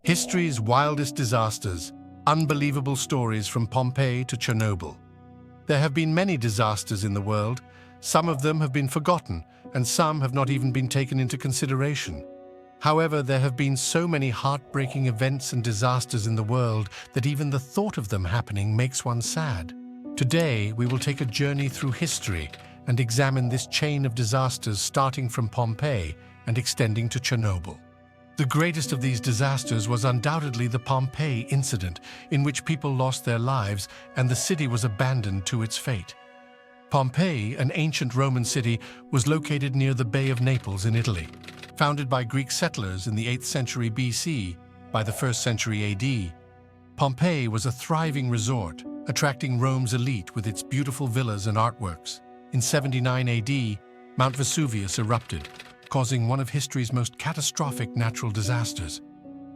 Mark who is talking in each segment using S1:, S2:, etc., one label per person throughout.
S1: History's wildest disasters, unbelievable stories from Pompeii to Chernobyl. There have been many disasters in the world. Some of them have been forgotten, and some have not even been taken into consideration. However, there have been so many heartbreaking events and disasters in the world that even the thought of them happening makes one sad. Today, we will take a journey through history and examine this chain of disasters starting from Pompeii and extending to Chernobyl. The greatest of these disasters was undoubtedly the Pompeii incident, in which people lost their lives and the city was abandoned to its fate. Pompeii, an ancient Roman city, was located near the Bay of Naples in Italy. Founded by Greek settlers in the 8th century BC, by the 1st century AD, Pompeii was a thriving resort, attracting Rome's elite with its beautiful villas and artworks. In 79 AD, Mount Vesuvius erupted, causing one of history's most catastrophic natural disasters.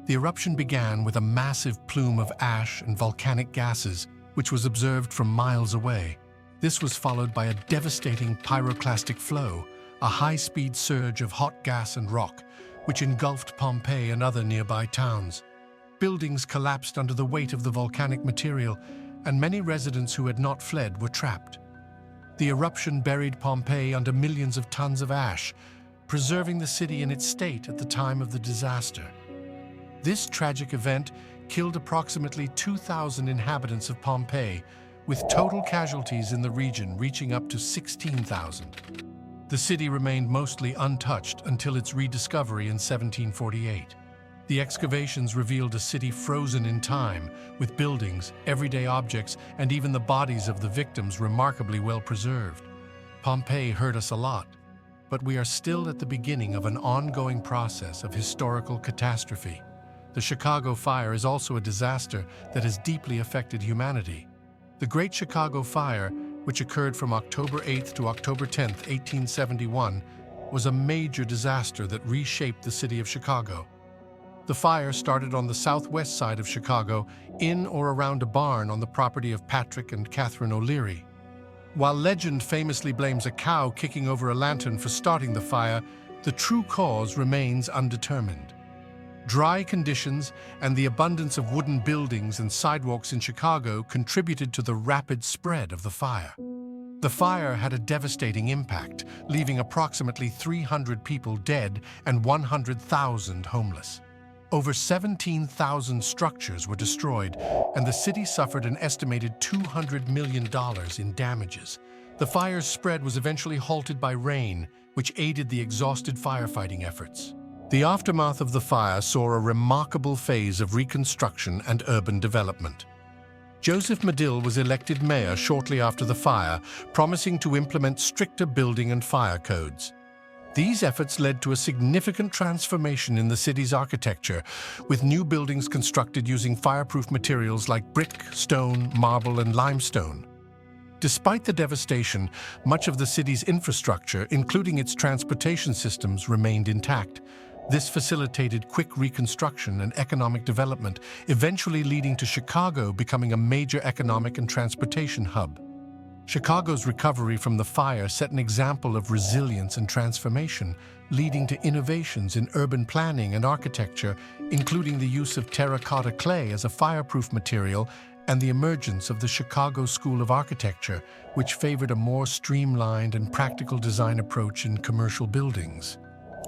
S1: The eruption began with a massive plume of ash and volcanic gases, which was observed from miles away. This was followed by a devastating pyroclastic flow, a high-speed surge of hot gas and rock, which engulfed Pompeii and other nearby towns. Buildings collapsed under the weight of the volcanic material, and many residents who had not fled were trapped. The eruption buried Pompeii under millions of tons of ash, preserving the city in its state at the time of the disaster. This tragic event killed approximately 2,000 inhabitants of Pompeii, with total casualties in the region reaching up to 16,000. The city remained mostly untouched until its rediscovery in 1748. The excavations revealed a city frozen in time, with buildings, everyday objects, and even the bodies of the victims remarkably well preserved. Pompeii hurt us a lot, but we are still at the beginning of an ongoing process of historical catastrophe. The Chicago Fire is also a disaster that has deeply affected humanity. The Great Chicago Fire, which occurred from October 8th to October 10th, 1871, was a major disaster that reshaped the city of Chicago. The fire started on the southwest side of Chicago, in or around a barn on the property of Patrick and Catherine O'Leary. While legend famously blames a cow kicking over a lantern for starting the fire, the true cause remains undetermined. Dry conditions and the abundance of wooden buildings and sidewalks in Chicago contributed to the rapid spread of the fire. The fire had a devastating impact, leaving approximately 300 people dead and 100,000 homeless. Over 17,000 structures were destroyed, and the city suffered an estimated $200 million in damages. The fire's spread was eventually halted by rain, which aided the exhausted firefighting efforts. The aftermath of the fire saw a remarkable phase of reconstruction and urban development. Joseph Medill was elected mayor shortly after the fire, promising to implement stricter building and fire codes. These efforts led to a significant transformation in the city's architecture, with new buildings constructed using fireproof materials like brick, stone, marble, and limestone. Despite the devastation, much of the city's infrastructure, including its transportation systems, remained intact. This facilitated quick reconstruction and economic development, eventually leading to Chicago becoming a major economic and transportation hub. Chicago's recovery from the fire set an example of resilience and transformation, leading to innovations in urban planning and architecture, including the use of terracotta clay as a fireproof material and the emergence of the Chicago School of Architecture, which favored a more streamlined and practical design approach in commercial buildings.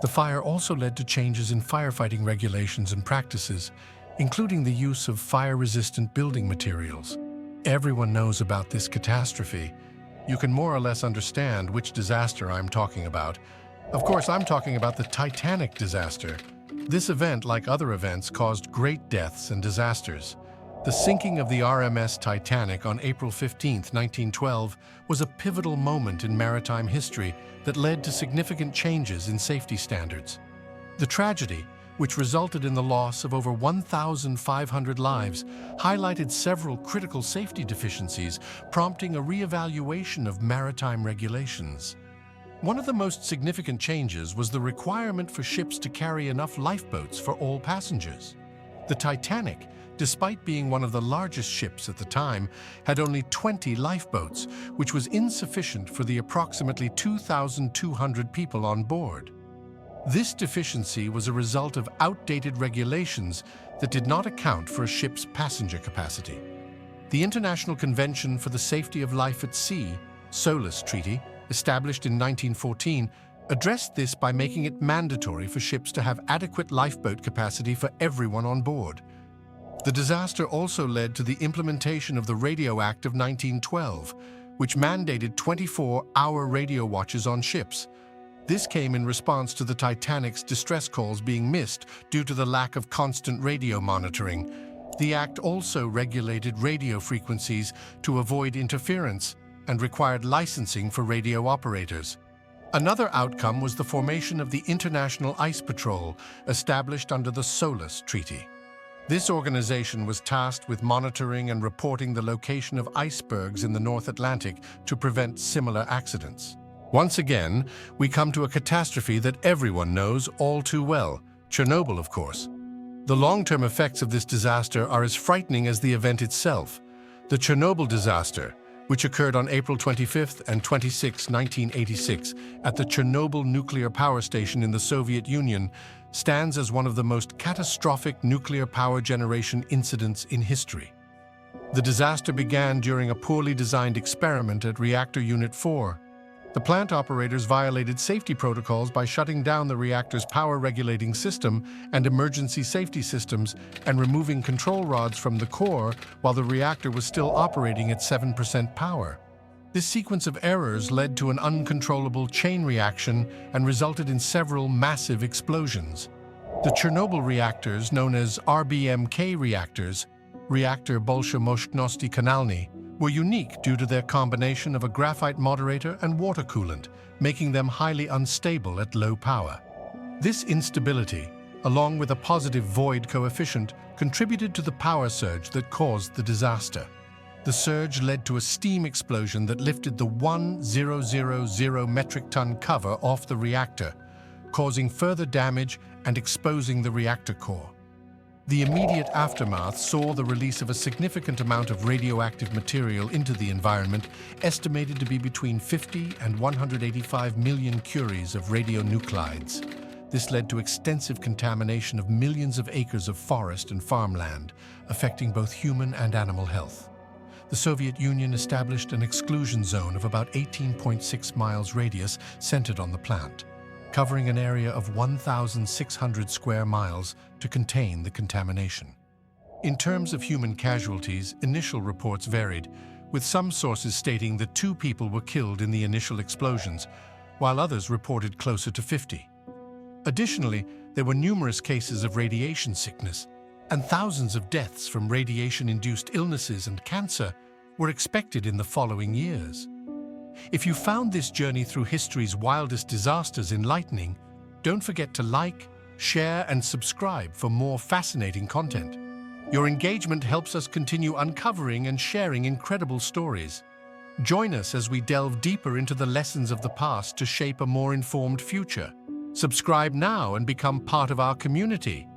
S1: The fire also led to changes in firefighting regulations and practices, including the use of fire-resistant building materials. Everyone knows about this catastrophe. You can more or less understand which disaster I'm talking about. Of course, I'm talking about the Titanic disaster. This event, like other events, caused great deaths and disasters. The sinking of the RMS Titanic on April 15, 1912, was a pivotal moment in maritime history that led to significant changes in safety standards. The tragedy, which resulted in the loss of over 1,500 lives, highlighted several critical safety deficiencies, prompting a re-evaluation of maritime regulations. One of the most significant changes was the requirement for ships to carry enough lifeboats for all passengers. The Titanic, despite being one of the largest ships at the time, had only 20 lifeboats, which was insufficient for the approximately 2,200 people on board. This deficiency was a result of outdated regulations that did not account for a ship's passenger capacity. The International Convention for the Safety of Life at Sea, SOLAS Treaty, established in 1914, addressed this by making it mandatory for ships to have adequate lifeboat capacity for everyone on board. The disaster also led to the implementation of the Radio Act of 1912, which mandated 24-hour radio watches on ships. This came in response to the Titanic's distress calls being missed due to the lack of constant radio monitoring. The act also regulated radio frequencies to avoid interference and required licensing for radio operators. Another outcome was the formation of the International Ice Patrol, established under the SOLAS Treaty. This organization was tasked with monitoring and reporting the location of icebergs in the North Atlantic to prevent similar accidents. Once again, we come to a catastrophe that everyone knows all too well, Chernobyl, of course. The long-term effects of this disaster are as frightening as the event itself. The Chernobyl disaster, which occurred on April 25 and 26, 1986, at the Chernobyl nuclear power station in the Soviet Union, stands as one of the most catastrophic nuclear power generation incidents in history. The disaster began during a poorly designed experiment at Reactor Unit 4. The plant operators violated safety protocols by shutting down the reactor's power regulating system and emergency safety systems and removing control rods from the core while the reactor was still operating at 7% power. This sequence of errors led to an uncontrollable chain reaction and resulted in several massive explosions. The Chernobyl reactors, known as RBMK reactors, Reactor Bolshomoshchnosti Kanalny, were unique due to their combination of a graphite moderator and water coolant, making them highly unstable at low power. This instability, along with a positive void coefficient, contributed to the power surge that caused the disaster. The surge led to a steam explosion that lifted the 1,000 metric ton cover off the reactor, causing further damage and exposing the reactor core. The immediate aftermath saw the release of a significant amount of radioactive material into the environment, estimated to be between 50 and 185 million curies of radionuclides. This led to extensive contamination of millions of acres of forest and farmland, affecting both human and animal health. The Soviet Union established an exclusion zone of about 18.6 miles radius centered on the plant, covering an area of 1,600 square miles to contain the contamination. In terms of human casualties, initial reports varied, with some sources stating that 2 people were killed in the initial explosions, while others reported closer to 50. Additionally, there were numerous cases of radiation sickness, and thousands of deaths from radiation-induced illnesses and cancer were expected in the following years. If you found this journey through history's wildest disasters enlightening, don't forget to like, share, and subscribe for more fascinating content. Your engagement helps us continue uncovering and sharing incredible stories. Join us as we delve deeper into the lessons of the past to shape a more informed future. Subscribe now and become part of our community.